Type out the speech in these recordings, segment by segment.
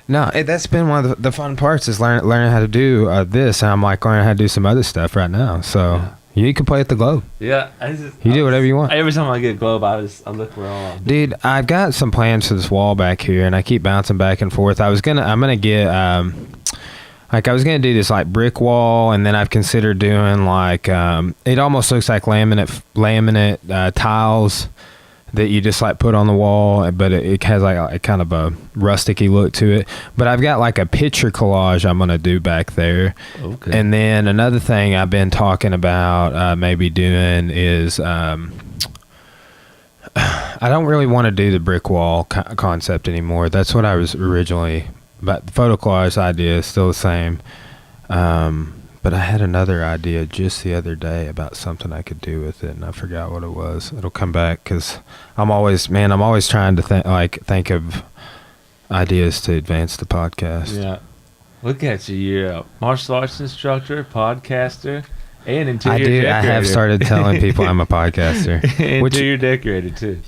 No, that's been one of the fun parts is learning how to do this. And I'm like learning how to do some other stuff right now. So you can play at the Globe. Yeah. You do whatever you want. Every time I get a Globe, I look where all. Dude, I've got some plans for this wall back here, and I keep bouncing back and forth. I'm gonna get like I was gonna do this like brick wall, and then I've considered doing like it almost looks like laminate tiles that you just like put on the wall, but it has like a kind of a rusticy look to it. But I've got like a picture collage I'm gonna do back there. Okay. And then another thing I've been talking about maybe doing is I don't really want to do the brick wall concept anymore. That's what I was originally. But the photo collage idea is still the same. But I had another idea just the other day about something I could do with it, and I forgot what it was. It'll come back because I'm always trying to think of ideas to advance the podcast. Yeah. Look at you. You're a martial arts instructor, podcaster, and interior decorator. I have started telling people I'm a podcaster. Interior decorator, too.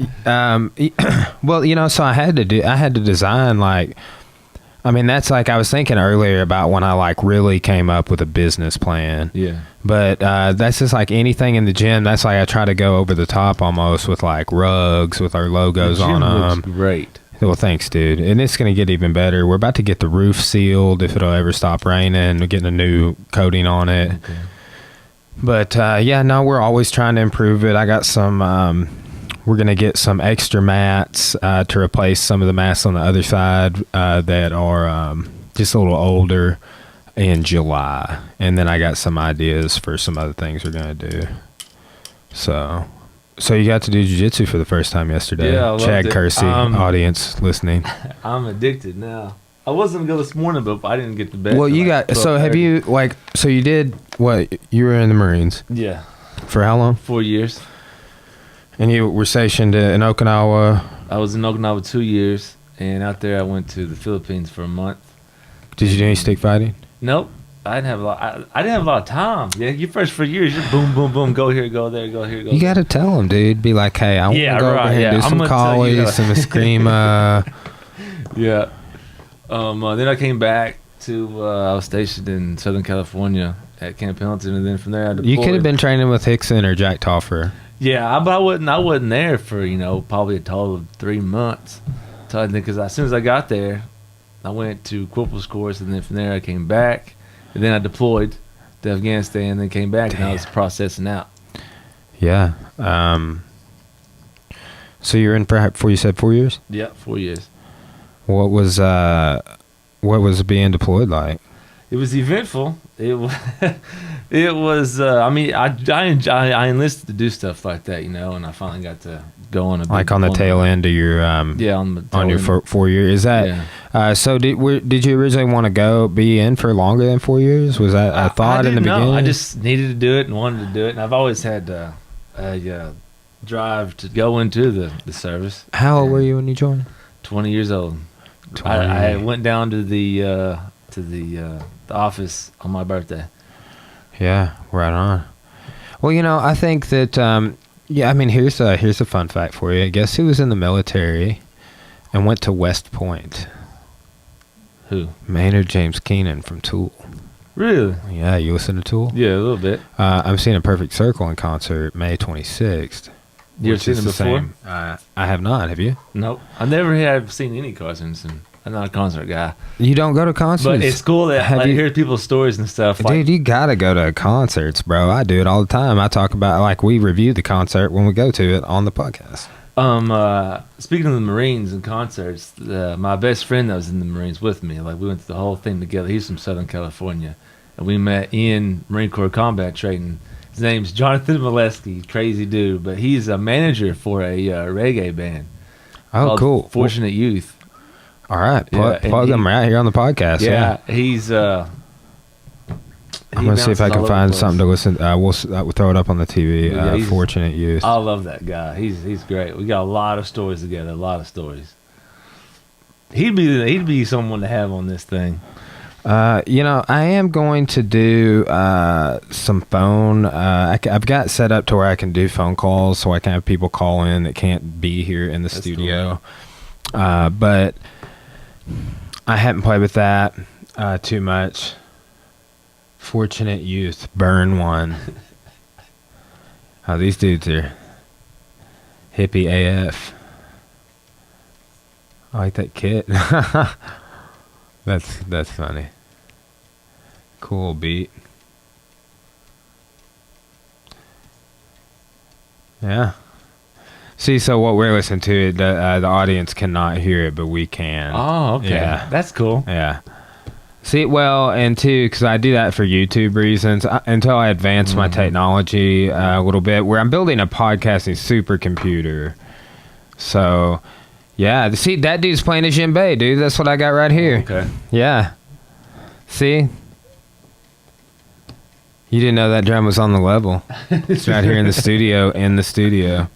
Well, so I had to design like... I mean, that's like I was thinking earlier about when I like really came up with a business plan. Yeah. But that's just like anything in the gym. That's like I try to go over the top almost with like rugs with our logos on them. Looks great. Well, thanks, dude. And it's going to get even better. We're about to get the roof sealed if it'll ever stop raining. We're getting a new coating on it. Okay. But we're always trying to improve it. I got some... we're going to get some extra mats to replace some of the mats on the other side that are just a little older in July. And then I got some ideas for some other things we're going to do. So you got to do jiu-jitsu for the first time yesterday. Yeah, I loved Chad it. Kersey, audience listening. I'm addicted now. I wasn't going to go this morning, but I didn't get to bed. Well, you got... So have you... So you did... What? You were in the Marines? Yeah. For how long? 4 years. And you were stationed in Okinawa. I was in Okinawa 2 years, and out there I went to the Philippines for a month. Did you do any stick fighting? Nope. I didn't have a lot. I didn't have a lot of time. Yeah, your first 4 years, you're boom, boom, boom, go here, go there, go here, go. You got to tell them, dude. Be like, hey, I want to go over here and do some collies, some eskrima. Yeah. Then I came back to. I was stationed in Southern California at Camp Pendleton, and then from there I deployed. You could have been training with Hickson or Jack Toffer. Yeah, but I wasn't there for probably a total of 3 months. So because as soon as I got there, I went to Corporal's course, and then from there I came back, and then I deployed to Afghanistan, and then came back, and I was processing out. Yeah. So you're in for you said 4 years? Yeah, 4 years. What was being deployed like? It was eventful. It was. It was. I mean, I enlisted to do stuff like that, and I finally got to go on a like on the tail end of your on your 4 years. Is that so? Did you originally want to be in for longer than 4 years? Was that a thought in the beginning? I just needed to do it and wanted to do it, and I've always had a drive to go into the service. How old were you when you joined? 20 years old. I went down to the office on my birthday. Yeah, right on. Well, I think that I mean, here's a fun fact for you. Guess who was in the military and went to West Point? Who? Maynard James Keenan from Tool. Really? Yeah, you listen to Tool? Yeah, a little bit. I'm seeing A Perfect Circle in concert May 26th. You ever seen it before? I have not. Have you? Nope. I never have seen any concerts, and I'm not a concert guy. You don't go to concerts? But it's cool that I hear people's stories and stuff. Dude, you got to go to concerts, bro. I do it all the time. I talk about, we review the concert when we go to it on the podcast. Speaking of the Marines and concerts, my best friend that was in the Marines with me, we went through the whole thing together. He's from Southern California, and we met in Marine Corps combat training. His name's Jonathan Molesky, crazy dude, but he's a manager for a reggae band. Oh, cool. Fortunate Youth. All right, plug him right here on the podcast. Yeah, he's. I'm gonna see if I can find something to listen. We'll throw it up on the TV. Fortunate Youth. I love that guy. He's great. We got a lot of stories together. A lot of stories. He'd be someone to have on this thing. I am going to do some phone. I've got set up to where I can do phone calls, so I can have people call in that can't be here in the studio. Cool. But I haven't played with that too much. Fortunate Youth, burn one. Oh, these dudes are hippie AF. I like that kit. That's funny. Cool beat. Yeah. See, so what we're listening to, the audience cannot hear it, but we can. Oh, okay. Yeah. That's cool. Yeah. See, well, and too, because I do that for YouTube reasons, until I advance my technology a little bit, where I'm building a podcasting supercomputer. So, yeah. See, that dude's playing a djembe, dude. That's what I got right here. Okay. Yeah. See? You didn't know that drum was on the level. It's right here in the studio,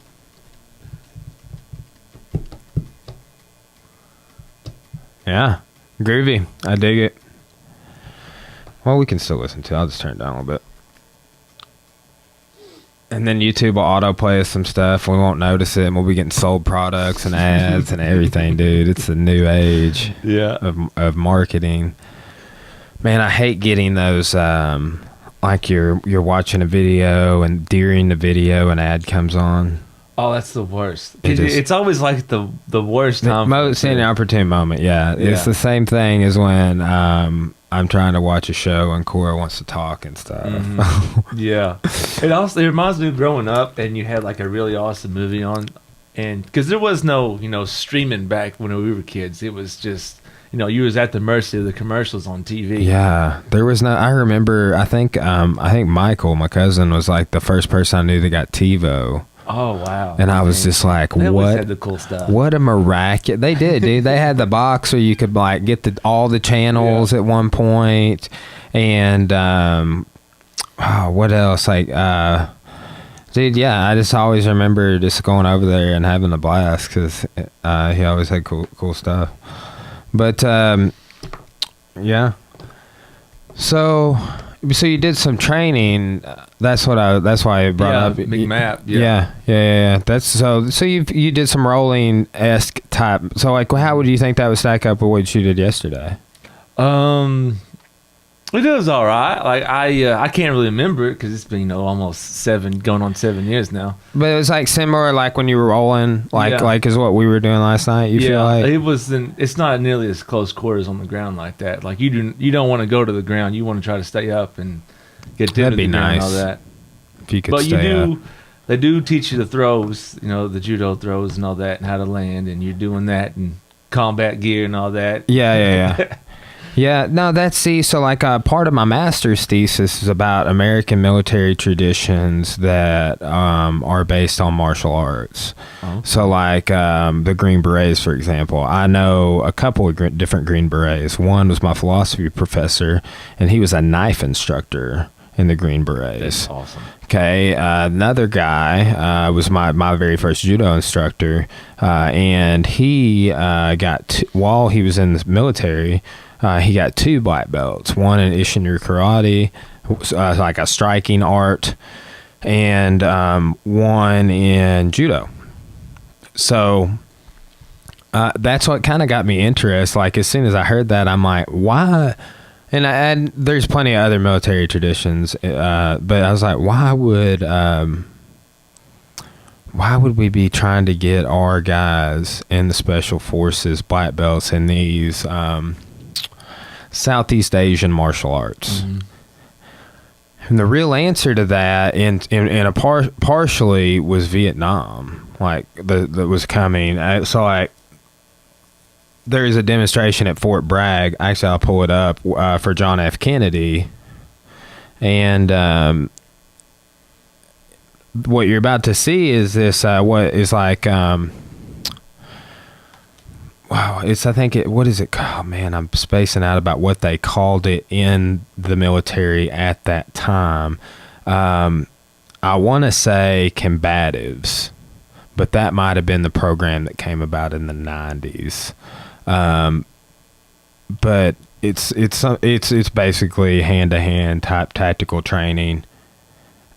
Yeah. Groovy. I dig it. Well, we can still listen to it. I'll just turn it down a little bit. And then YouTube will autoplay us some stuff. We won't notice it, and we'll be getting sold products and ads and everything, dude. It's the new age of marketing. Man, I hate getting those, like you're watching a video, and during the video, an ad comes on. Oh, that's the worst. It's always like the worst time. Most inopportune moment, yeah. It's the same thing as when I'm trying to watch a show and Cora wants to talk and stuff. Mm-hmm. Yeah. It reminds me of growing up and you had like a really awesome movie on. And because there was no, streaming back when we were kids. It was just, you was at the mercy of the commercials on TV. Yeah. There was no, I remember, I think Michael, my cousin, was like the first person I knew that got TiVo. Oh, wow. And I was just like, they what? Had the cool stuff. What a miraculous. They did, dude. They had the box where you could like get all the channels at one point. And what else? Like, dude, yeah, I just always remember just going over there and having a blast because he always had cool stuff. But, yeah. So you did some training. That's why I brought up McMap. Yeah. That's so you did some rolling-esque type. So like, how would you think that would stack up with what you did yesterday? It was all right. Like I can't really remember it because it's been almost going on 7 years now. But it was like similar, like when you were rolling, like is what we were doing last night. You feel like it was. It's not nearly as close quarters on the ground like that. Like you don't want to go to the ground. You want to try to stay up and get to the ground and all that. If you could stay up. They do teach you the throws, the judo throws and all that, and how to land, and you're doing that and combat gear and all that. Yeah. Yeah, no, so like part of my master's thesis is about American military traditions that are based on martial arts. Oh. So like the Green Berets, for example. I know a couple of different Green Berets. One was my philosophy professor, and he was a knife instructor in the Green Berets. That's awesome. Okay, another guy was my very first judo instructor, and he while he was in the military, he got 2 black belts, one in Ishinryu karate, like a striking art, and one in judo. So that's what kind of got me interested. Like as soon as I heard that, I'm like, why? And there's plenty of other military traditions, but I was like, why would we be trying to get our guys in the special forces black belts in these Southeast Asian martial arts? Mm-hmm. And the real answer to that, partially, was Vietnam. Like that was coming. So like, there is a demonstration at Fort Bragg. Actually, I'll pull it up for John F. Kennedy, and what you're about to see is this. What is like. Wow, what is it? Oh man, I'm spacing out about what they called it in the military at that time. I want to say combatives, but that might have been the program that came about in the 90s. But it's basically hand-to-hand type tactical training.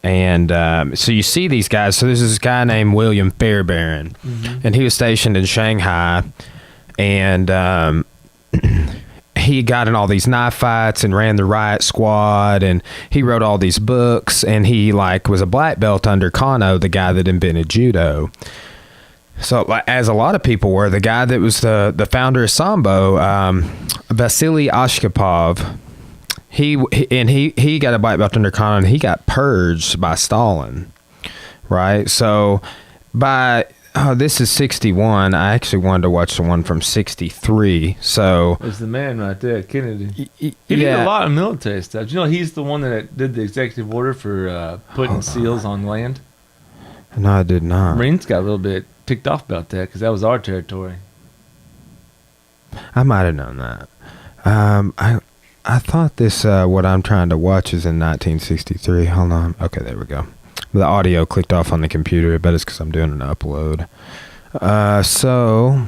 And so you see these guys. So there's this guy named William Fairbairn, and he was stationed in Shanghai. And he got in all these knife fights and ran the riot squad, and he wrote all these books, and he like was a black belt under Kano, the guy that invented judo. So, as a lot of people were, the guy that was the founder of Sambo, Vasily Ashkapov, he got a black belt under Kano, and he got purged by Stalin, right? So, this is 61. I actually wanted to watch the one from 63. So there's the man right there, Kennedy. He did a lot of military stuff. You know, he's the one that did the executive order for putting seals on land. No, I did not. Marines got a little bit ticked off about that because that was our territory. I might have known that. I thought this what I'm trying to watch is in 1963. Hold on. Okay, there we go. The audio clicked off on the computer. I bet it's because I'm doing an upload. So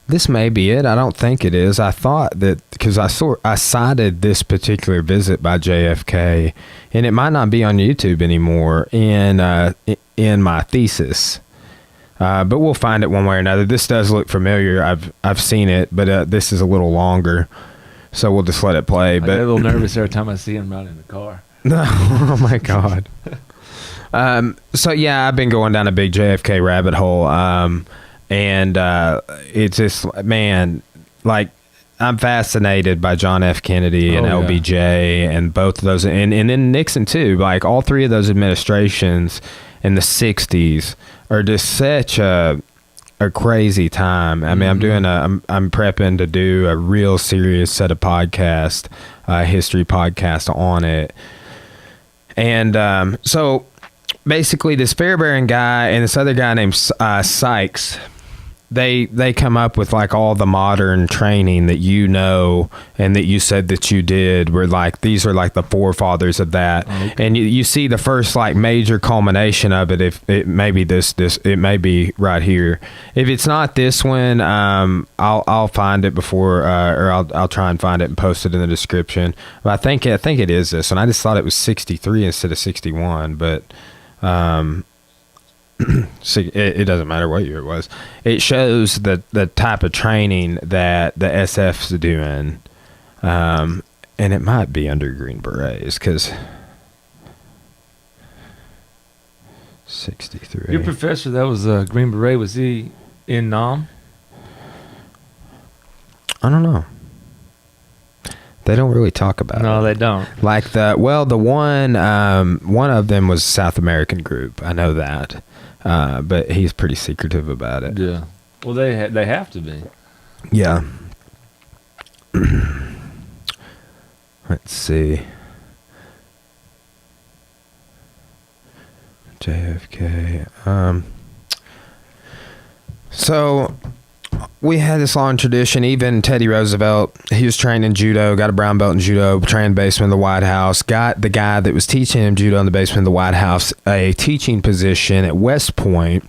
this may be it. I don't think it is. I thought that because I cited this particular visit by JFK, and it might not be on YouTube anymore in my thesis. But we'll find it one way or another. This does look familiar. I've seen it, but this is a little longer, so we'll just let it play. I get a little nervous every time I see him out in the car. Oh my God. So yeah, I've been going down a big JFK rabbit hole. And it's just, man, like, I'm fascinated by John F. Kennedy and LBJ and both of those, and then Nixon too. Like, all three of those administrations in the 60s are just such a crazy time. I mean, I'm prepping to do a real serious set of podcast, history podcast on it. And so basically this Fairbairn guy and this other guy named Sykes, they come up with like all the modern training that you know and that you said that you did, were like, these are like the forefathers of that. Okay. And you see the first like major culmination of it. If it may be this it may be right here. If it's not this one, I'll find it before, or I'll try and find it and post it in the description. But I think it is this one. I just thought it was 63 instead of 61, but so it doesn't matter what year it was. It shows the type of training that the SF's doing, and it might be under Green Berets, because 63. Your professor that was Green Beret, was he in Nam? I don't know. They don't really talk about it. No, they don't. Like the one of them was South American group. I know that. But he's pretty secretive about it. Yeah. Well, they have to be. Yeah. Let's see. JFK. So we had this long tradition. Even Teddy Roosevelt, he was trained in judo, got a brown belt in judo, trained basement in the White House, got the guy that was teaching him judo in the basement of the White House a teaching position at West Point.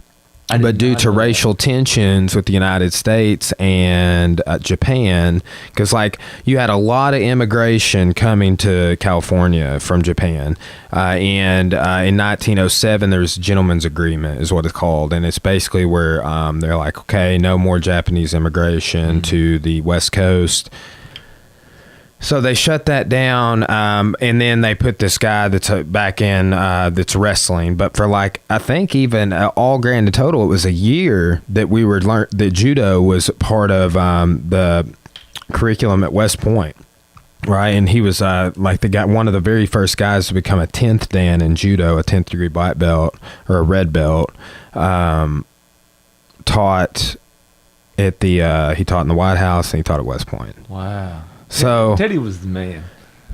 But due to racial tensions with the United States and Japan, because like you had a lot of immigration coming to California from Japan, and in 1907 there was a gentleman's agreement, is what it's called, and it's basically where they're like, okay, no more Japanese immigration to the West Coast. So they shut that down, and then they put this guy that's back in that's wrestling. But for like, I think even all grand in total, it was a year that we were that judo was part of the curriculum at West Point, right? And he was like the guy, one of the very first guys to become a 10th Dan in judo, a 10th degree black belt or a red belt. Taught at the he taught in the White House and he taught at West Point. Wow. So Teddy was the man.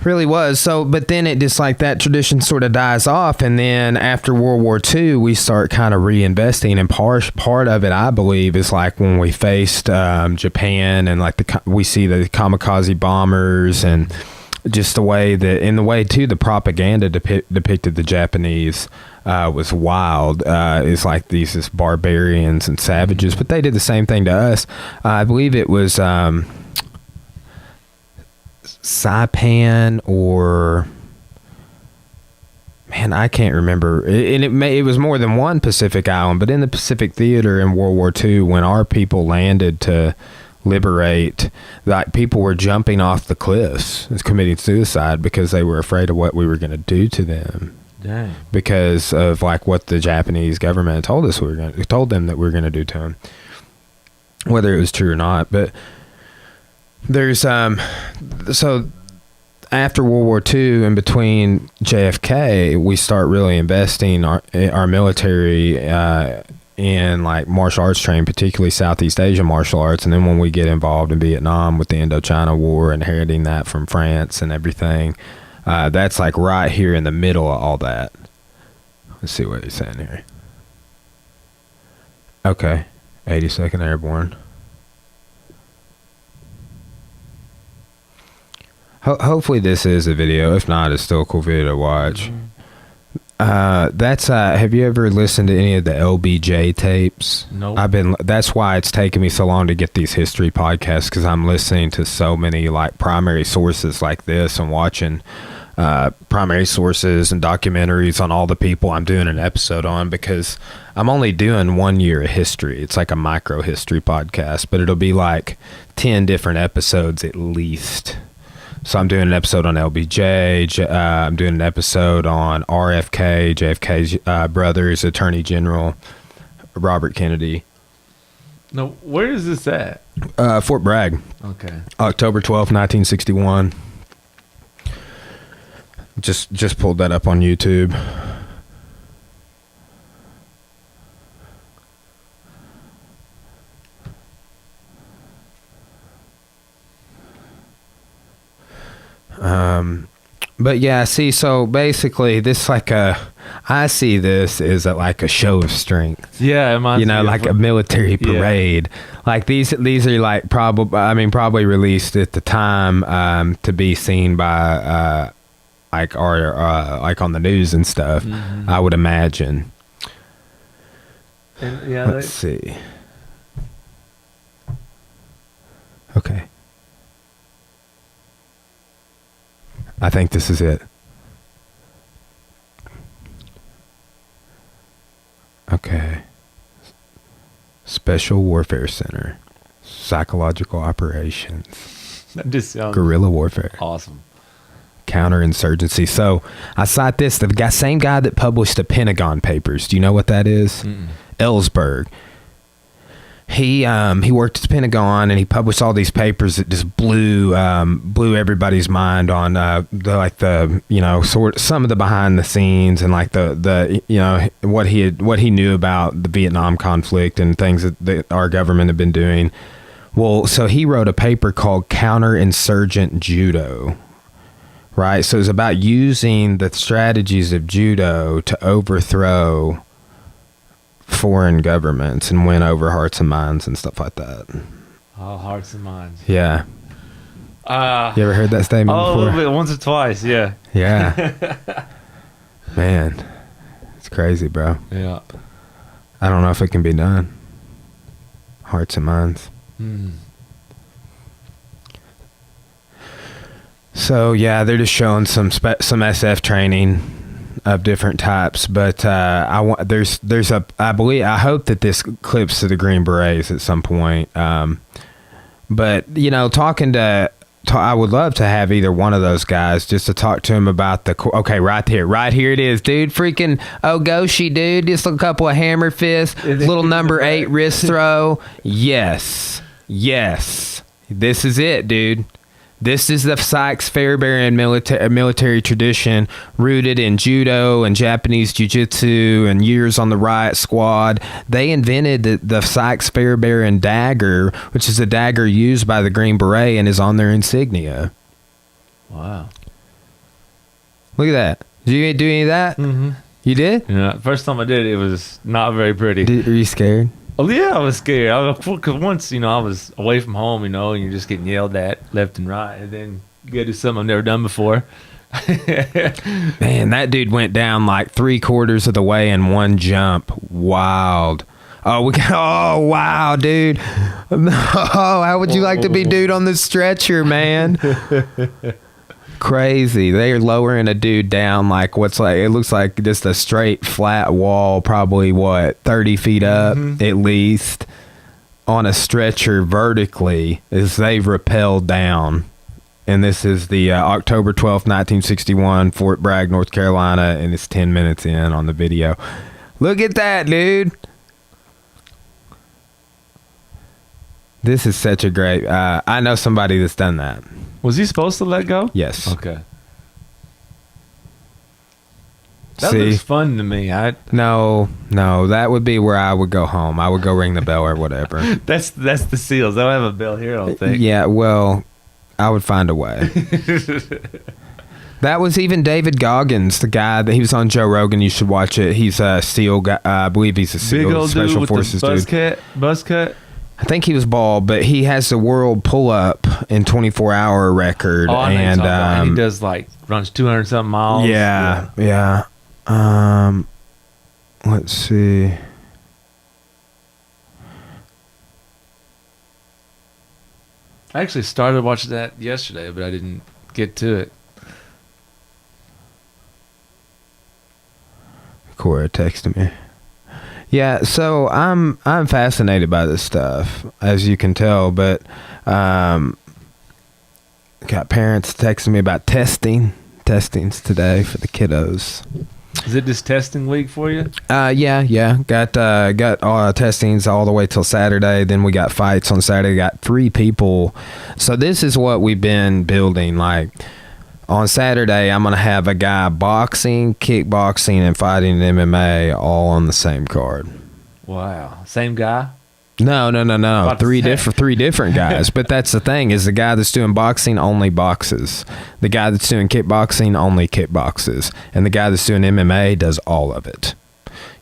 Really was. So, but then it just like that tradition sort of dies off, and then after World War II, we start kind of reinvesting. And part of it, I believe, is like when we faced Japan, and like we see the kamikaze bombers, and just the way that, in the way too, the propaganda depicted the Japanese was wild. It's like these barbarians and savages, but they did the same thing to us. I believe it was Saipan, or man, I can't remember. It was more than one Pacific island, but in the Pacific Theater in World War II, when our people landed to liberate. Like, people were jumping off the cliffs, committing suicide because they were afraid of what we were going to do to them. Dang. Because of like what the Japanese government told them that we were going to do to them, whether it was true or not. But there's so after World War II and between JFK, we start really investing our military in like martial arts training, particularly Southeast Asian martial arts. And then when we get involved in Vietnam with the Indochina War, inheriting that from France and everything, that's like right here in the middle of all that. Let's see what he's saying here. Okay. 82nd Airborne. Hopefully this is a video. If not, it's still a cool video to watch. Have you ever listened to any of the LBJ tapes? Nope. That's why it's taken me so long to get these history podcasts, because I'm listening to so many like primary sources like this and watching primary sources and documentaries on all the people I'm doing an episode on, because I'm only doing 1 year of history. It's like a micro history podcast, but it'll be like 10 different episodes at least. So I'm doing an episode on LBJ. I'm doing an episode on RFK, JFK's brother's Attorney General, Robert Kennedy. No, where is this at? Fort Bragg. Okay. October 12th, 1961. Just pulled that up on YouTube. But yeah, see, so basically this I see this as like a show of strength. Yeah, it reminds me of like a military parade. Yeah. Like these are like probably released at the time to be seen by like on the news and stuff. Mm-hmm. I would imagine. And, yeah, let's see. Okay. I think this is it. Okay. Special Warfare Center. Psychological Operations. That just sounds guerrilla warfare. Awesome. Counterinsurgency. So I cite this. The same guy that published the Pentagon Papers. Do you know what that is? Mm-mm. Ellsberg. He worked at the Pentagon, and he published all these papers that just blew everybody's mind on some of the behind the scenes and like the what he knew about the Vietnam conflict and things that our government had been doing. Well, so he wrote a paper called Counterinsurgent Judo. Right, so it's about using the strategies of judo to overthrow foreign governments and win over hearts and minds and stuff like that. Oh, hearts and minds. Yeah. You ever heard that statement before? A little bit, once or twice, yeah. Yeah. Man, it's crazy, bro. Yeah. I don't know if it can be done. Hearts and minds. Hmm. So yeah, they're just showing some SF training of different types, but I hope that this clips to the Green Berets at some point. But I would love to have either one of those guys just to talk to him about right here it is, dude. Freaking Ogoshi, dude. Just a couple of hammer fists, little number 8 wrist throw. Yes, this is it, dude. This is the Sykes-Fairbairn military tradition rooted in judo and Japanese jiu-jitsu and years on the riot squad. They invented the Sykes-Fairbairn dagger, which is a dagger used by the Green Beret and is on their insignia. Wow. Look at that. Did you do any of that? Mm-hmm. You did? Yeah. First time I did it was not very pretty. Were you scared? Oh yeah, I was scared. Because once, I was away from home, and you're just getting yelled at left and right, and then you got to do something I've never done before. Man, that dude went down like 3/4 of the way in one jump. Wild. Oh, wow, dude. Oh, how would you like to be dude on the stretcher, man? Crazy. They're lowering a dude down like it looks like just a straight flat wall, probably 30 feet up at least. on a stretcher vertically as they rappelled down. And this is the October 12th, 1961, Fort Bragg, North Carolina, and it's 10 minutes in on the video. Look at that, dude. This is such a great... I know somebody that's done that. Was he supposed to let go? Yes. Okay. That looks fun to me. No, that would be where I would go home. I would go ring the bell or whatever. That's the seals. They don't have a bell here, I don't think. Yeah, well, I would find a way. That was even David Goggins, the guy that he was on Joe Rogan. You should watch it. He's a SEAL guy. I believe he's a SEAL, big old Special dude with Forces the buzz cut. I think he was bald, but he has the world pull-up in 24-hour record. Oh, and he does runs 200-something miles. Yeah. Let's see. I actually started watching that yesterday, but I didn't get to it. Cora texted me. Yeah, so I'm fascinated by this stuff, as you can tell, but got parents texting me about testings today for the kiddos. Is it just testing week for you? Yeah. Got testings all the way till Saturday. Then we got fights on Saturday. Got 3 people. So this is what we've been building. Like on Saturday, I'm gonna have a guy boxing, kickboxing, and fighting MMA all on the same card. Wow, same guy? No. 3 different guys. But that's the thing, is the guy that's doing boxing only boxes. The guy that's doing kickboxing only kickboxes. And the guy that's doing MMA does all of it.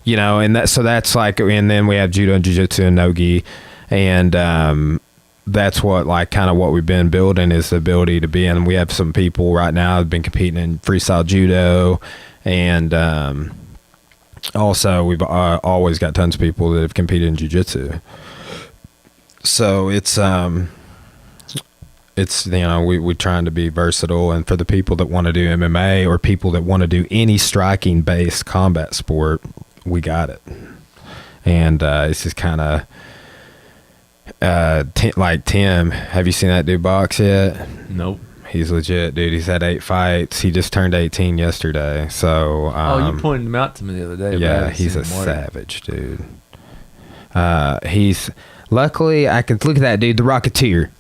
You know, and that's like, and then we have judo and jiu-jitsu and no-gi. And that's what, like, kind of what we've been building, is the ability to be in. We have some people right now who've been competing in freestyle judo. And also, we've always got tons of people that have competed in jiu-jitsu. So it's we're trying to be versatile, and for the people that want to do MMA or people that want to do any striking based combat sport, we got it. And it's just kind of like Tim. Have you seen that dude box yet? Nope. He's legit, dude. He's had 8 fights. He just turned 18 yesterday. So you pointed him out to me the other day. Yeah, he's a savage, dude. He's luckily I can look at that dude, the Rocketeer.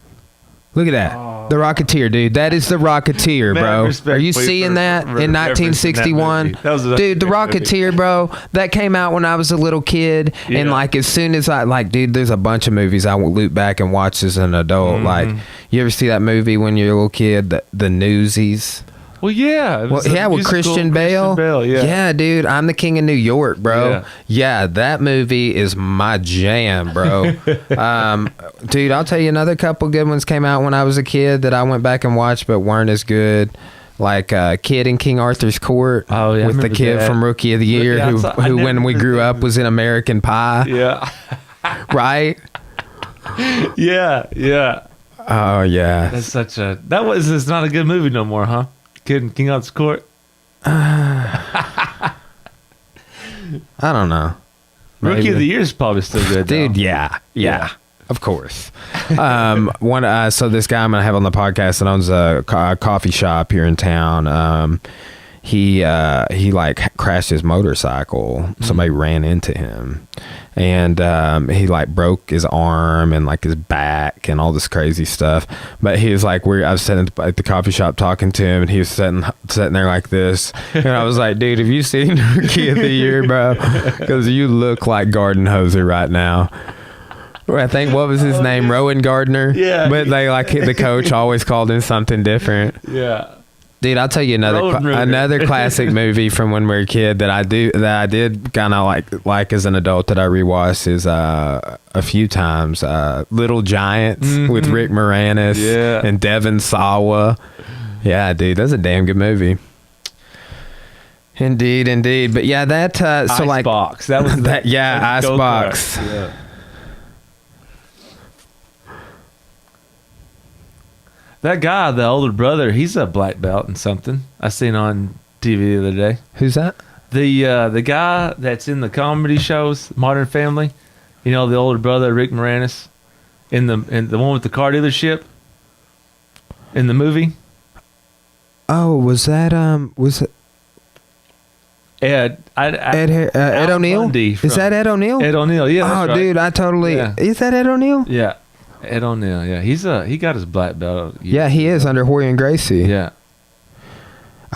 Look at that. Oh. The Rocketeer, dude. That is the Rocketeer, bro. Are you seeing that in 1961? Dude, the Rocketeer, bro. That came out when I was a little kid. Yeah. And like as soon as dude, there's a bunch of movies I will loop back and watch as an adult. Mm-hmm. Like, you ever see that movie when you're a little kid, the Newsies? Well, yeah. With Christian Bale. Yeah, dude. I'm the King of New York, bro. Yeah, that movie is my jam, bro. Dude, I'll tell you, another couple good ones came out when I was a kid that I went back and watched but weren't as good. Like Kid in King Arthur's Court with the kid from Rookie of the Year who when we grew up was in American Pie. Yeah. Right? Yeah. Oh, yeah. It's not a good movie no more, huh? Kid in King Arthur's Court? I don't know. Maybe. Rookie of the Year is probably still good, dude. Though. Yeah. Of course. So this guy I'm gonna have on the podcast that owns a coffee shop here in town. He like crashed his motorcycle. Mm-hmm. Somebody ran into him, and he like broke his arm and like his back and all this crazy stuff. But he was like, I was sitting at the coffee shop talking to him, and he was sitting there like this, and I was like, dude, have you seen Rookie of the Year, bro? Because you look like Garden Hoser right now. I think, what was his name? Rowan Gardner. Yeah. But the coach always called him something different. Yeah. Dude, I'll tell you another classic movie from when we were a kid that I did kind of like as an adult that I rewatched is a few times. Little Giants with Rick Moranis and Devon Sawa. Yeah, dude, that's a damn good movie. Indeed. But yeah, that Icebox. That was that. Yeah, Icebox. Yeah. That guy, the older brother, he's a black belt in something. I seen on TV the other day. Who's that? The guy that's in the comedy shows, Modern Family. You know, the older brother, Rick Moranis. in the one with the car dealership in the movie. Oh, was that Ed O'Neill? Is that Ed O'Neill? Ed O'Neill, yeah. That's Oh, right. dude, I totally. Yeah. Is that Ed O'Neill? Yeah, Ed O'Neill. Yeah, he got his black belt. Yeah, he is under Hoyer and Gracie. Yeah.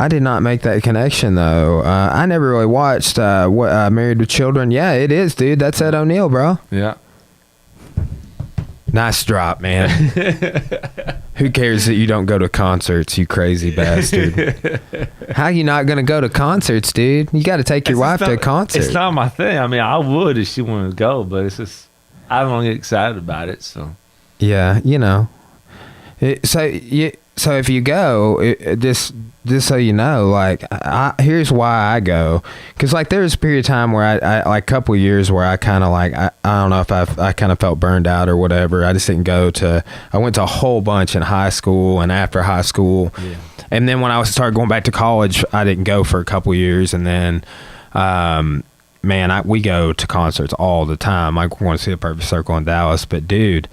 I did not make that connection though. I never really watched Married with Children. Yeah, it is, dude. That's Ed O'Neill, bro. Yeah. Nice drop, man. Who cares that you don't go to concerts, you crazy bastard? How you not gonna go to concerts, dude? You got to take your wife to a concert. It's not my thing. I mean, I would if she wanted to go, but it's just I don't get excited about it. So yeah, you know. So if you go, just so you know, like, here's why I go. Because, like, there was a period of time where I like, a couple of years where I kind of, like, I don't know if I kind of felt burned out or whatever. I just didn't go to, I went to a whole bunch in high school and after high school. Yeah. And then when I started going back to college, I didn't go for a couple of years. And then, man, we go to concerts all the time. Like, we want to see a Perfect Circle in Dallas. But, dude,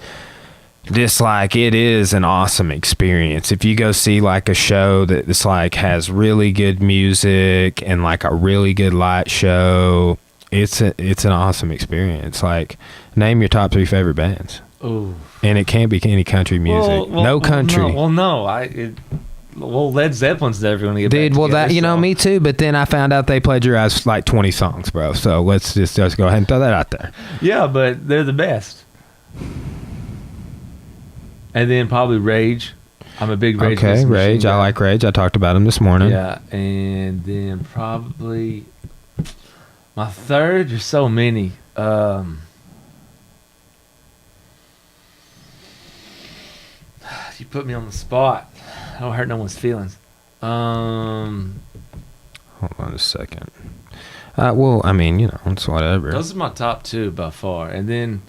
just like it is an awesome experience if you go see like a show that's like has really good music and like a really good light show. It's an awesome experience. Like, name your top 3 favorite bands. Oh, and it can't be any country music. No country. Led Zeppelin's never going to get dude back well together, that you know me too, but then I found out they plagiarized like 20 songs, bro. So let's just go ahead and throw that out there. Yeah, but they're the best. And then probably Rage. I'm a big Rage. Okay, Rage. I like Rage. I talked about him this morning. Yeah, and then probably my third. There's so many. You put me on the spot. I don't hurt no one's feelings. Hold on a second. Well, I mean, you know, it's whatever. Those are my top 2 by far, and then.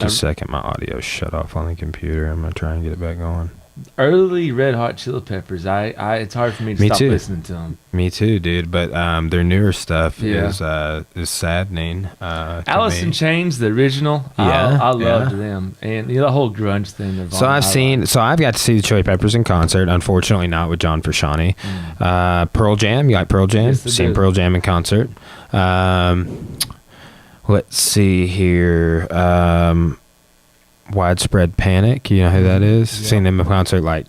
Just a second, my audio shut off on the computer. I'm gonna try and get it back going. Early Red Hot Chili Peppers. It's hard for me to stop listening to them. Me too, dude. But their newer stuff is saddening. Alice in Chains, the original. Yeah, I loved them, and the whole grunge thing. So I've got to see the Chili Peppers in concert. Unfortunately, not with John Frusciante. Pearl Jam. You like Pearl Jam? Yes, seen Pearl Jam in concert. Let's see here. Widespread Panic. You know who that is? Yeah. Seen them in concert like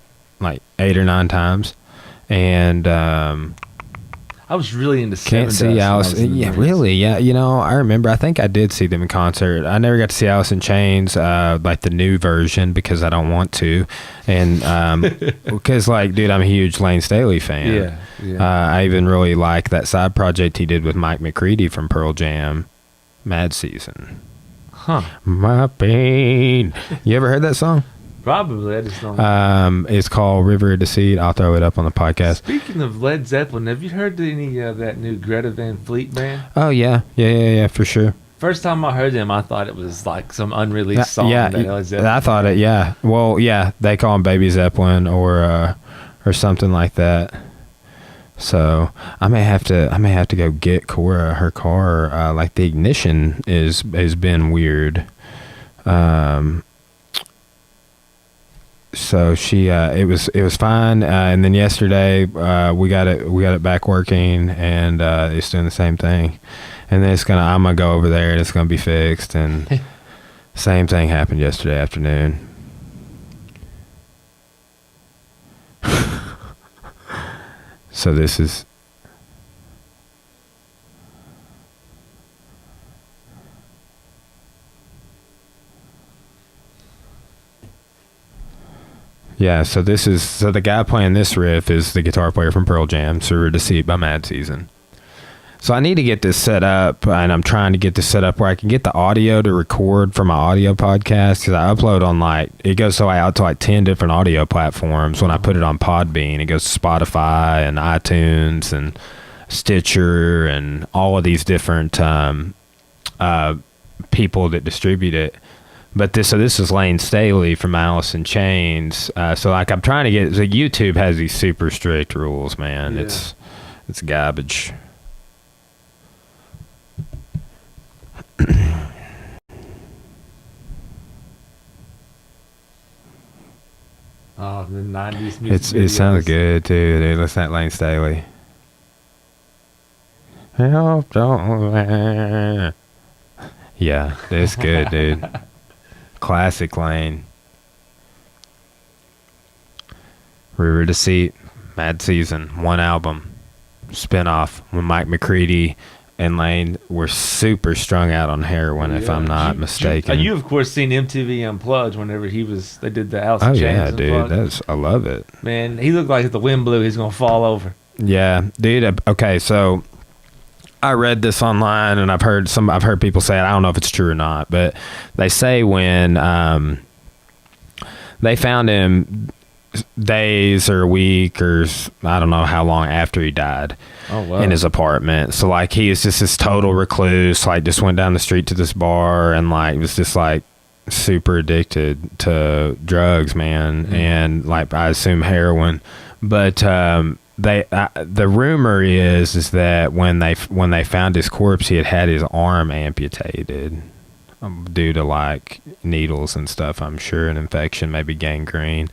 8 or 9 times. And I was really into Can't See Alice. Yeah, really? Yeah. You know, I remember. I think I did see them in concert. I never got to see Alice in Chains, like the new version, because I don't want to. And because, like, dude, I'm a huge Lane Staley fan. Yeah. I even really like that side project he did with Mike McCready from Pearl Jam. Mad Season. Huh. My pain. You ever heard that song? Probably. I just don't. It's called River of Deceit. I'll throw it up on the podcast. Speaking of Led Zeppelin, have you heard any of that new Greta Van Fleet band? Oh, yeah. Yeah, for sure. First time I heard them, I thought it was like some unreleased song. Yeah, I thought it, yeah. Well, yeah, they call him Baby Zeppelin or something like that. So I may have to go get Cora her car. Like the ignition has been weird. So she it was fine, and then yesterday we got it back working, and it's doing the same thing. And then I'm gonna go over there and it's gonna be fixed. And same thing happened yesterday afternoon. So this is. Yeah, so the guy playing this riff is the guitar player from Pearl Jam, River of Deceit by Mad Season. So I need to get this set up, and I'm trying to get this set up where I can get the audio to record for my audio podcast, because I upload on it goes out to 10 different audio platforms. When I put it on Podbean, it goes to Spotify and iTunes and Stitcher and all of these different people that distribute it. But this is Lane Staley from Alice in Chains. So I'm trying to get. So YouTube has these super strict rules, man. Yeah. It's garbage. Oh, the 90s music It sounds videos. good too, dude. Listen to that Lane Staley. Help, don't. Yeah, it's good, dude. Classic Lane. River Deceit, Mad Season, one album, spinoff when Mike McCready and Lane were super strung out on heroin, if I'm not mistaken. You of course seen MTV Unplugged whenever they did the Alice in Oh Chains yeah, Unplugged. dude, I love it. Man, he looked like if the wind blew, he's gonna fall over. Yeah, dude. Okay, so I read this online, and I've heard people say it. I don't know if it's true or not, but they say when they found him days or a week or I don't know how long after he died. Oh, wow. In his apartment. So like he was just this total recluse, like just went down the street to this bar and like was just like super addicted to drugs, man. And like I assume heroin. But the rumor is that when they found his corpse, he had his arm amputated due to like needles and stuff, I'm sure, an infection, maybe gangrene.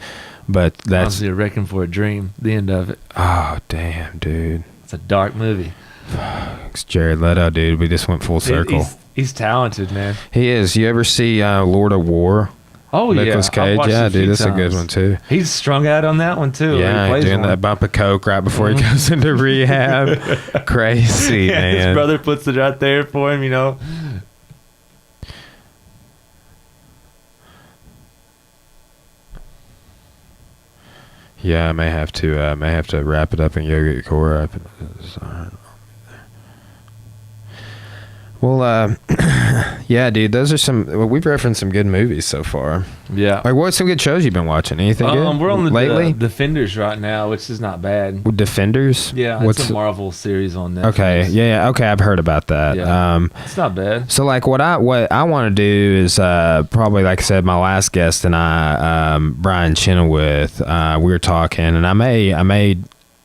But that's honestly a Wrecking for a Dream, the end of it. Oh damn, dude. It's a dark movie. It's Jared Leto, dude. We just went full circle. He's talented, man. He is. You ever see Lord of War? Oh, Nicolas Cage? Yeah, dude, that's times. a good one too. He's strung out on that one too. Yeah, he plays doing one. that bump of coke right before he goes into rehab. Crazy, yeah, man. his brother puts it right there for him, you know. Yeah, I may have to wrap it up and go get Cora. Well, yeah, dude, those are some. Well, we've referenced some good movies so far. Yeah. Like, what's some good shows you've been watching? Anything good? We're on the lately. Defenders right now, which is not bad. Defenders. Yeah, What's it's a Marvel series on Netflix. Okay, yeah, okay, I've heard about that. Yeah. It's not bad. So like what I want to do is probably, like I said, my last guest and I, Brian Chenoweth, we were talking, and I may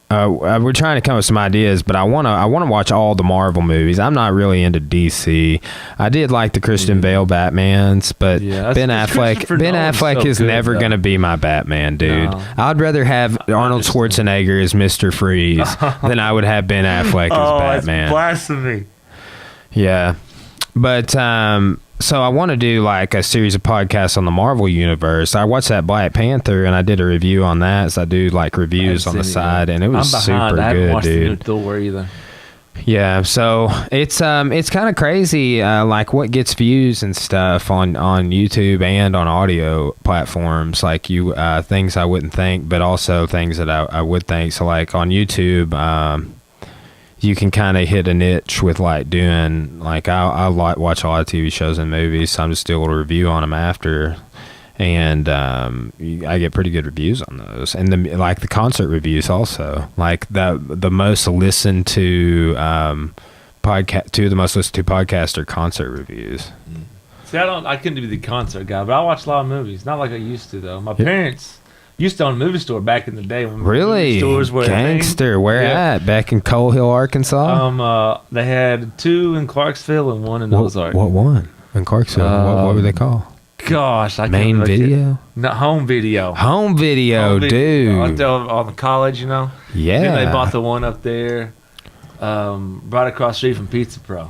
we're trying to come up with some ideas, but I want to watch all the Marvel movies. I'm not really into DC. I did like the Christian Bale Batmans, but Ben Affleck is never going to be my Batman, dude. No. I'd rather have Arnold Schwarzenegger as Mr. Freeze than I would have Ben Affleck as Batman. That's blasphemy. Yeah. But so I want to do like a series of podcasts on the Marvel universe. I watched that Black Panther and I did a review on that. So I do like reviews on the side, and it was super good, I haven't watched dude. the Thor either. Yeah, so it's kind of crazy, like what gets views and stuff on YouTube and on audio platforms. Like things I wouldn't think, but also things that I would think. So like on YouTube, you can kind of hit a niche with like doing like I like watch a lot of TV shows and movies, so I'm just doing a review on them after, and I get pretty good reviews on those, and the concert reviews also, like the most listened to podcast, two of the most listened to podcasts are concert reviews. See, I couldn't be the concert guy, but I watch a lot of movies. Not like I used to though. My parents used to own a movie store back in the day when movie stores were gangster. Where at? Back in Coal Hill, Arkansas. They had 2 in Clarksville and 1 in Ozark. What one in Clarksville? What were they called? Gosh, I Main Video. No, Home Video. Home Video, dude. On the college, you know. Yeah. Then they bought the one up there, right across the street from Pizza Pro.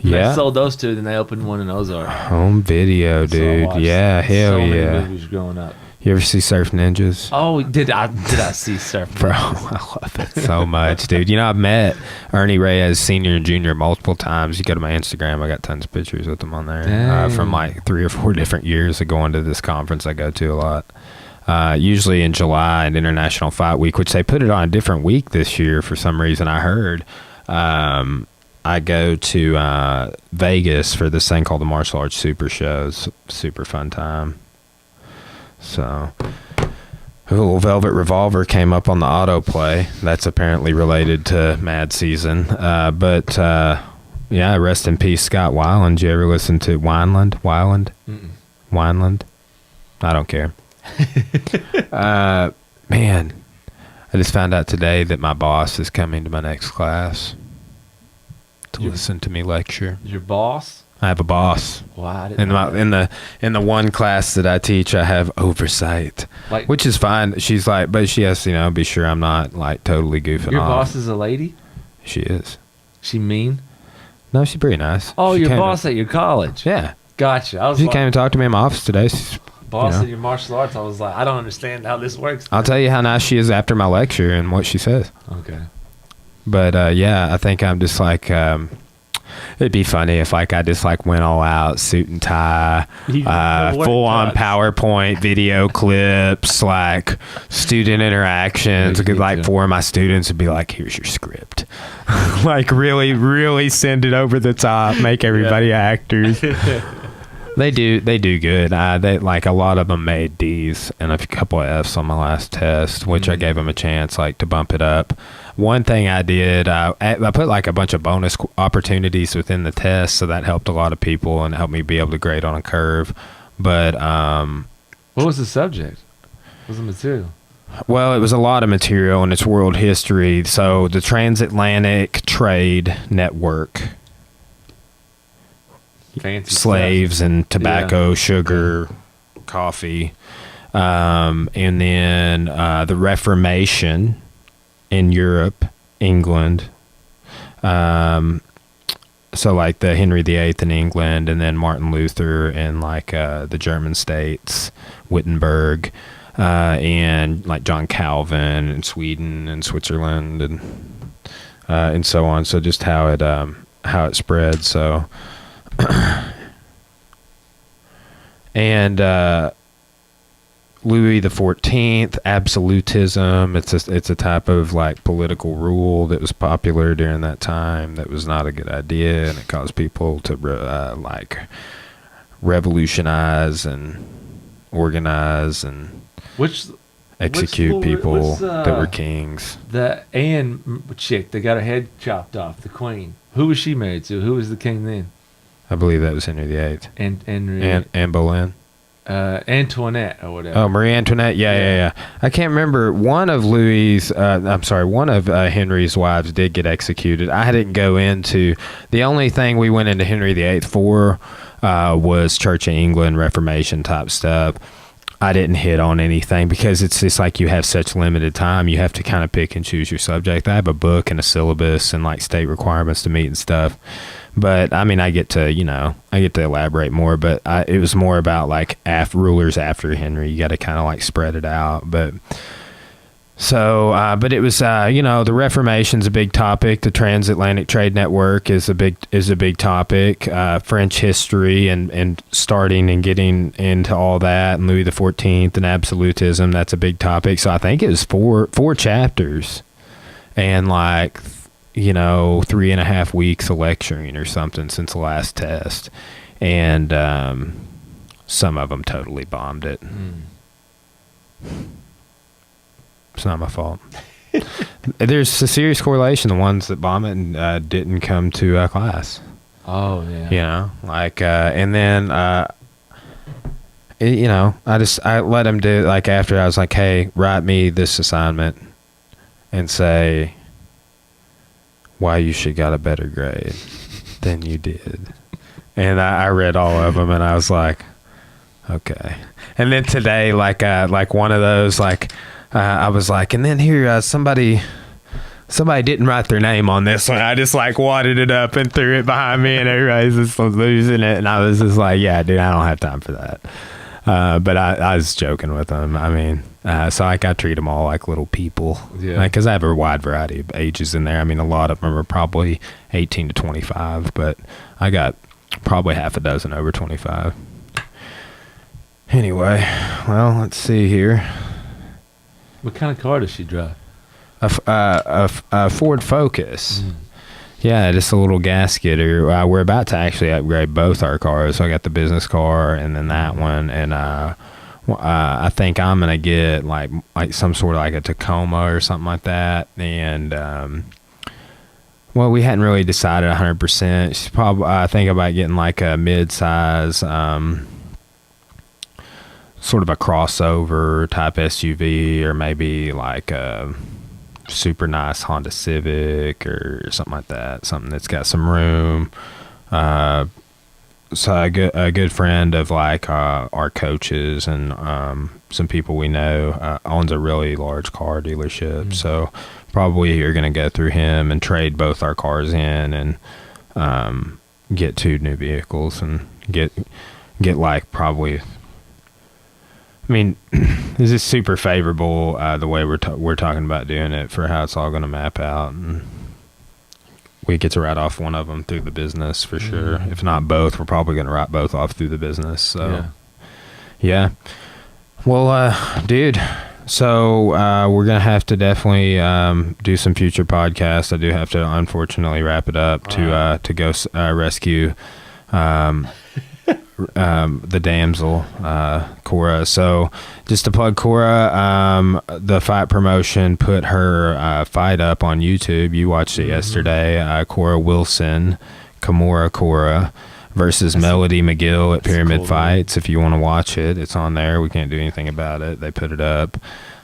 Yeah. They sold those 2, then they opened one in Ozark. Home Video, dude. Yeah, hell so yeah. many movies growing up. You ever see Surf Ninjas? Oh, did I see Surf Ninjas? Bro, I love it so much, dude. You know, I've met Ernie Reyes Sr. and Jr. multiple times. You go to my Instagram, I got tons of pictures with them on there from like 3 or 4 different years of going to this conference I go to a lot. Usually in July and International Fight Week, which they put it on a different week this year for some reason, I heard. I go to Vegas for this thing called the Martial Arts Super Show. It's a super fun time. So, a little Velvet Revolver came up on the autoplay. That's apparently related to Mad Season. But yeah, rest in peace, Scott Weiland. Did you ever listen to Wineland? Wineland? I don't care. Man, I just found out today that my boss is coming to my next class to listen to me lecture. Your boss? I have a boss. Wow, I didn't In know my that. in the one class that I teach, I have oversight, Like, which is fine. She's like, but she has to, be sure I'm not like totally goofing your off. boss is a lady? She is. She mean? No, she's pretty nice. Oh, She your came boss at your college. Yeah, Gotcha. I was she like, came and talked to me in my office today. boss you know. at your martial arts. I was like, I don't understand how this works. I'll tell you how nice she is after my lecture and what she says. Okay. But yeah, I think I'm just like, it'd be funny if like I just like went all out, suit and tie, full on PowerPoint video clips, like student interactions. Yeah, Because like too. 4 of my students would be like, "Here's your script," like really, really send it over the top, make everybody actors. They do good. They like a lot of them made D's and a couple of F's on my last test, which I gave them a chance like to bump it up. One thing I did, I put like a bunch of bonus opportunities within the test, so that helped a lot of people and helped me be able to grade on a curve. But What was the subject? What was the material? well, it was a lot of material and it's world history. So the Transatlantic Trade Network, Fancy slaves and tobacco, sugar, coffee, and then the Reformation in Europe, England. So like the Henry VIII in England, and then Martin Luther in like the German states, Wittenberg, and like John Calvin in Sweden and Switzerland, and so on. So just how it spread. So. And Louis XIV, absolutism. It's a type of like political rule that was popular during that time. That was not a good idea, and it caused people to like revolutionize and organize and execute people that were kings. The Anne chick that got her head chopped off, the queen. Who was she married to? Who was the king then? I believe that was Henry VIII. Anne Boleyn. Antoinette or whatever. Oh, Marie Antoinette. Yeah. I can't remember. One of Henry's wives did get executed. I didn't go into. The only thing we went into Henry VIII for was Church of England, Reformation type stuff. I didn't hit on anything because it's just like you have such limited time. You have to kind of pick and choose your subject. I have a book and a syllabus and like state requirements to meet and stuff. But I mean, I get to elaborate more, but it was more about like rulers after Henry. You got to kind of like spread it out. But so, but it was, the Reformation's a big topic. The Transatlantic Trade Network is a big topic. French history and starting and getting into all that, and Louis XIV and absolutism. That's a big topic. So I think it was four chapters, and like 3.5 weeks of lecturing or something since the last test, and some of them totally bombed it. It's not my fault. There's a serious correlation. The ones that bomb it and didn't come to class. Oh yeah. And then I let them do like after I was like, hey, write me this assignment and say why you should got a better grade than you did. And I read all of them and I was like, okay. And then today, like one of those, I was like, and then here, somebody didn't write their name on this one. I just like wadded it up and threw it behind me and everybody's just losing it. And I was just like, yeah, dude, I don't have time for that. But I was joking with them. I mean, so I treat them all like little people. Yeah. Because I have a wide variety of ages in there. I mean, a lot of them are probably 18 to 25, but I got probably half a dozen over 25. Anyway, well, let's see here. What kind of car does she drive? A Ford Focus. Yeah, just a little gasket. We're about to actually upgrade both our cars. So I got the business car and then that one, and I think I'm gonna get like some sort of like a Tacoma or something like that. And well, we hadn't really decided 100%. She's probably I think about getting like a mid-size, sort of a crossover type SUV, or maybe like a super nice Honda Civic or something like that, something that's got some room, a good friend of like our coaches and some people we know owns a really large car dealership. So probably you're going to go through him and trade both our cars in and get 2 new vehicles and get like probably. I mean, this is super favorable the way we're talking about doing it for how it's all going to map out, and we get to write off one of them through the business for sure. If not both, we're probably going to write both off through the business. So, yeah. Well, dude. So we're going to have to definitely do some future podcasts. I do have to unfortunately wrap it up to go rescue the damsel, Cora. So just to plug Cora, the fight promotion put her fight up on YouTube. You watched it yesterday. Cora Wilson, Kimura Cora versus Melody McGill at Pyramid Fights. If you want to watch it, it's on there. We can't do anything about it. They put it up.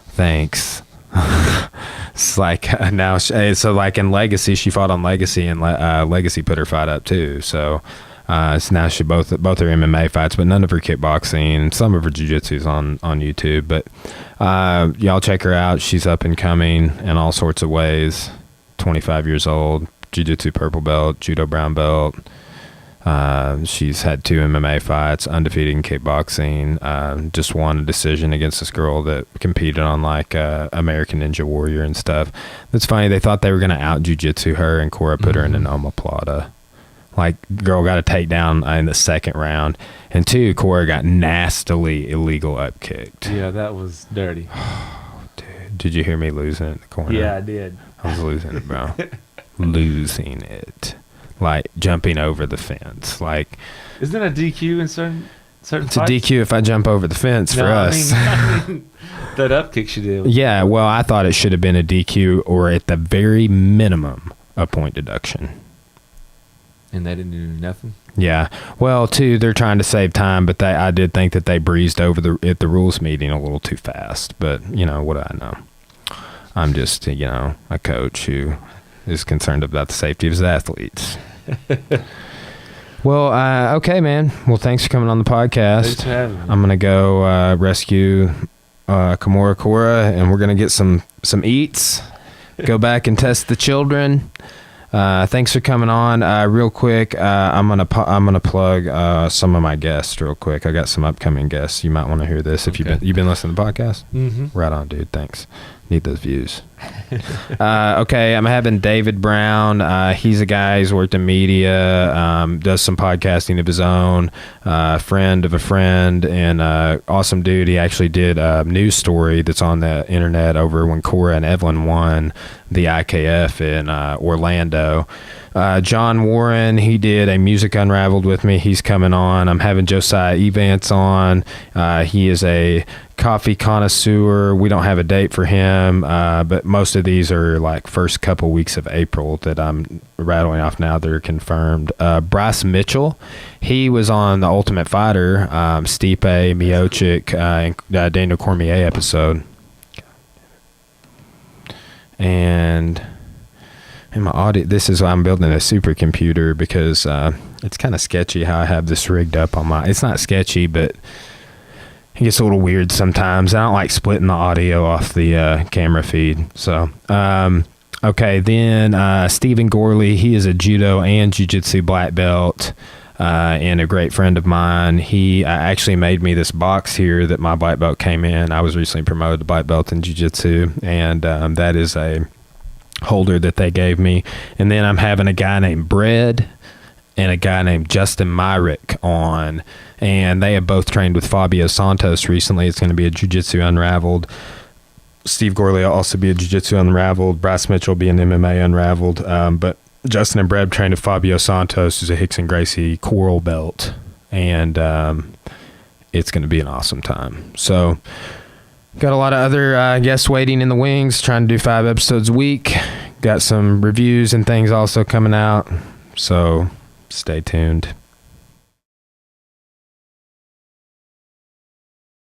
Thanks. It's like now, so like in Legacy, she fought on Legacy, and Legacy put her fight up too. So now she both are MMA fights, but none of her kickboxing. Some of her jiu-jitsu's on YouTube. But y'all check her out. She's up and coming in all sorts of ways. 25 years old, jiu-jitsu purple belt, judo brown belt. She's had 2 MMA fights, undefeated in kickboxing. Just won a decision against this girl that competed on like American Ninja Warrior and stuff. That's funny. They thought they were going to out jiu-jitsu her, and Cora put her in an omoplata. Like, girl got a takedown in the 2nd round. And 2, Cora got nastily illegal upkicked. Yeah, that was dirty. Dude, did you hear me losing it in the corner? Yeah, I did. I was losing it, bro. Losing it. Like, jumping over the fence. Like, isn't it a DQ in certain it's a fights? DQ if I jump over the fence for us. I mean, that upkick she did. Yeah, well, I thought it should have been a DQ or at the very minimum, a point deduction. And they didn't do nothing? Yeah. Well, too, they're trying to save time, but I did think that they breezed over at the rules meeting a little too fast. But, what do I know? I'm just, a coach who is concerned about the safety of his athletes. Well, okay, man. Well, thanks for coming on the podcast. Thanks for having me. I'm going to go rescue Kimura Cora, and we're going to get some eats, go back and test the children. Thanks for coming on. Real quick, I'm gonna plug some of my guests real quick. I got some upcoming guests. You might want to hear this if you've been listening to the podcast. Right on, dude. Thanks. Need those views. Okay, I'm having David Brown. He's a guy who's worked in media, does some podcasting of his own, friend of a friend, and awesome dude. He actually did a news story that's on the internet over when Cora and Evelyn won the IKF in Orlando. John Warren, he did a Music Unraveled with me. He's coming on. I'm having Josiah Evance on. He is a coffee connoisseur. We don't have a date for him, but most of these are like first couple weeks of April that I'm rattling off now. They're confirmed. Bryce Mitchell, he was on the Ultimate Fighter, Stipe Miocic, and Daniel Cormier episode. And in my audio, this is why I'm building a supercomputer, because it's kind of sketchy how I have this rigged up on my. It's not sketchy, but it gets a little weird sometimes. I don't like splitting the audio off the camera feed. So, okay, then Stephen Gorley, he is a judo and jiu-jitsu black belt, and a great friend of mine. He actually made me this box here that my black belt came in. I was recently promoted to black belt in jiu-jitsu, and that is a holder that they gave me. And then I'm having a guy named Bread and a guy named Justin Myrick on, and they have both trained with Fabio Santos recently. It's going to be a Jiu-Jitsu Unraveled. Steve Gorley will also be a Jiu-Jitsu Unraveled. Bryce Mitchell will be an MMA Unraveled. But Justin and Bread trained with Fabio Santos, who's a Hickson Gracie Coral belt, and it's going to be an awesome time. So got a lot of other guests waiting in the wings, trying to do 5 episodes a week. Got some reviews and things also coming out, so stay tuned.